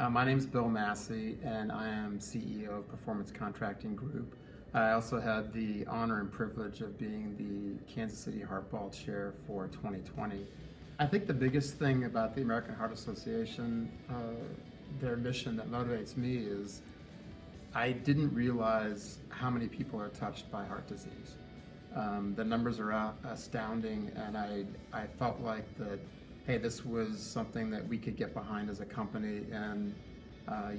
My name is Bill Massey, and I am CEO of Performance Contracting Group. I also had the honor and privilege of being the Kansas City Heart Ball Chair for 2020. I think the biggest thing about the American Heart Association, their mission that motivates me is I didn't realize how many people are touched by heart disease. The numbers are astounding, and I felt like that, hey, this was something that we could get behind as a company and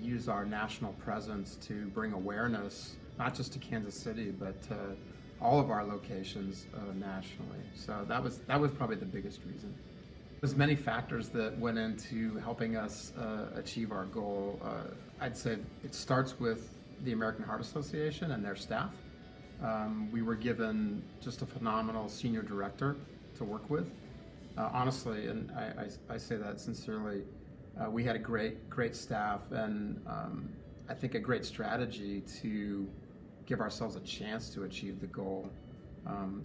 use our national presence to bring awareness, not just to Kansas City, but to all of our locations nationally. So that was probably the biggest reason. There's many factors that went into helping us achieve our goal. I'd say it starts with the American Heart Association and their staff. We were given just a phenomenal senior director to work with. Honestly, and I say that sincerely, we had a great staff and I think a great strategy to give ourselves a chance to achieve the goal.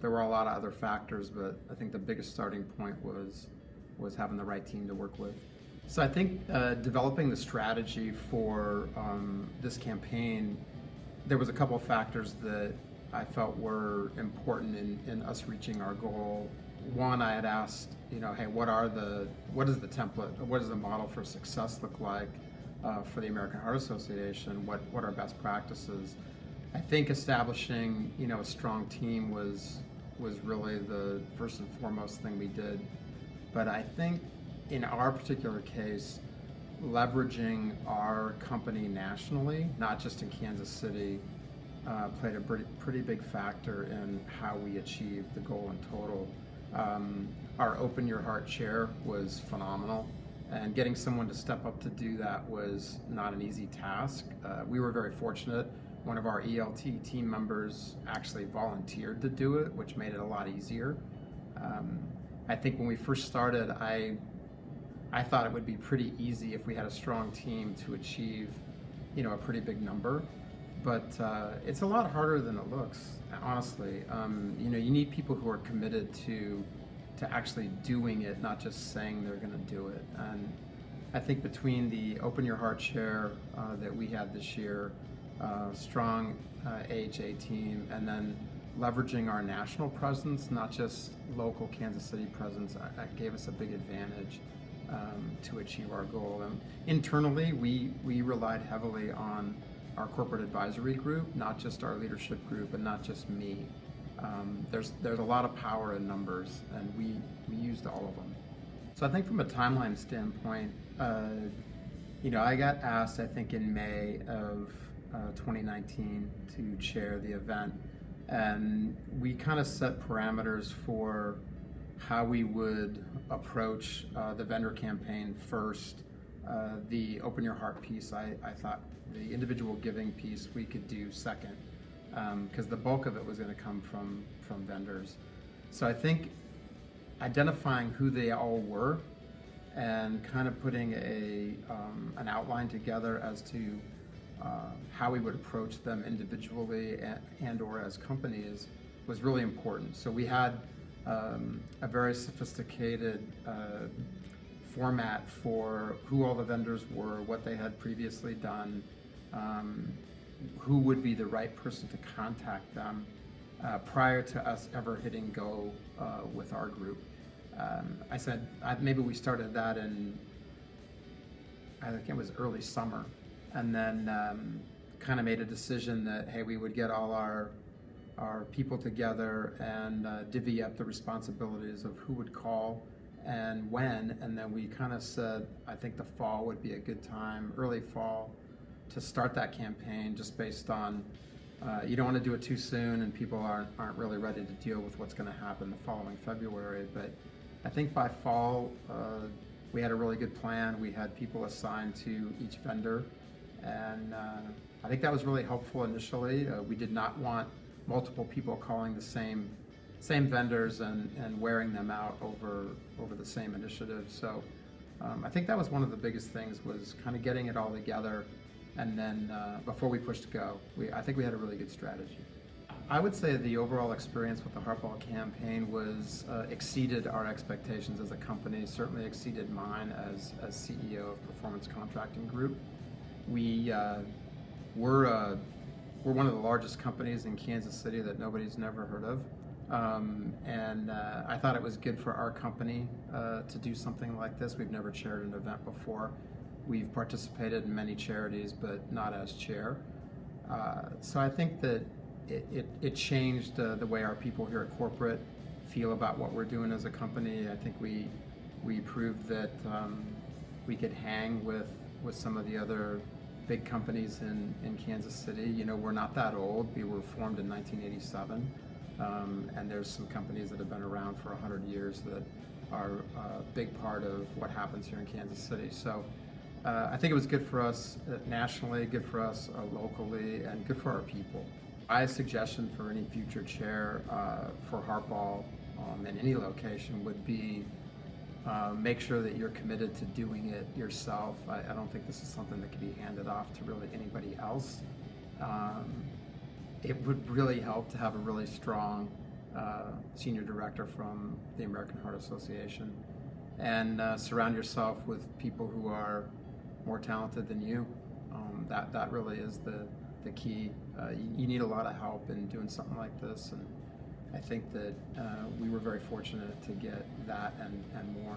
There were a lot of other factors, but I think the biggest starting point was having the right team to work with. So I think developing the strategy for this campaign, there was a couple of factors that I felt were important in us reaching our goal. One, I had asked, hey, what is the template, or what does the model for success look like for the American Heart Association? What are best practices? I think establishing, a strong team was really the first and foremost thing we did. But I think in our particular case, leveraging our company nationally, not just in Kansas City, played a pretty big factor in how we achieved the goal in total. Our Open Your Heart chair was phenomenal, and getting someone to step up to do that was not an easy task. We were very fortunate. One of our ELT team members actually volunteered to do it, which made it a lot easier. I think when we first started, I thought it would be pretty easy if we had a strong team to achieve, a pretty big number. But it's a lot harder than it looks, honestly. You need people who are committed to actually doing it, not just saying they're going to do it. And I think between the Open Your Heart chair that we had this year, strong AHA team, and then leveraging our national presence, not just local Kansas City presence, that gave us a big advantage to achieve our goal. And internally, we relied heavily on our corporate advisory group, not just our leadership group, and not just me. There's a lot of power in numbers, and we used all of them. So I think from a timeline standpoint, I got asked, I think in May of 2019 to chair the event, and we kind of set parameters for how we would approach the vendor campaign first. The Open Your Heart piece, I thought the individual giving piece we could do second, because the bulk of it was going to come from vendors. So I think identifying who they all were and kind of putting an outline together as to how we would approach them individually and or as companies was really important. So we had a very sophisticated format for who all the vendors were, what they had previously done, who would be the right person to contact them prior to us ever hitting go with our group. I said maybe we started that in, I think it was early summer, and then kind of made a decision that, hey, we would get all our people together and divvy up the responsibilities of who would call and when, and then we kind of said, I think the fall would be a good time, early fall, to start that campaign, just based on you don't want to do it too soon and people aren't really ready to deal with what's going to happen the following February. But I think by fall we had a really good plan. We had people assigned to each vendor, and I think that was really helpful initially. We did not want multiple people calling the same vendors and wearing them out over the same initiative. So I think that was one of the biggest things, was kind of getting it all together, and then before we pushed go, I think we had a really good strategy. I would say the overall experience with the Heartball campaign was exceeded our expectations as a company, certainly exceeded mine as CEO of Performance Contracting Group. We, we're one of the largest companies in Kansas City that nobody's never heard of. And I thought it was good for our company to do something like this. We've never chaired an event before. We've participated in many charities, but not as chair. So I think that it changed the way our people here at corporate feel about what we're doing as a company. I think we proved that we could hang with some of the other big companies in Kansas City. You know, we're not that old. We were formed in 1987, and there's some companies that have been around for 100 years that are a big part of what happens here in Kansas City. So I think it was good for us nationally, good for us locally, and good for our people. My suggestion for any future chair for Heartball in any location would be make sure that you're committed to doing it yourself. I don't think this is something that can be handed off to really anybody else. It would really help to have a really strong senior director from the American Heart Association, and surround yourself with people who are more talented than you. That really is the key. You need a lot of help in doing something like this, and I think that we were very fortunate to get that and more.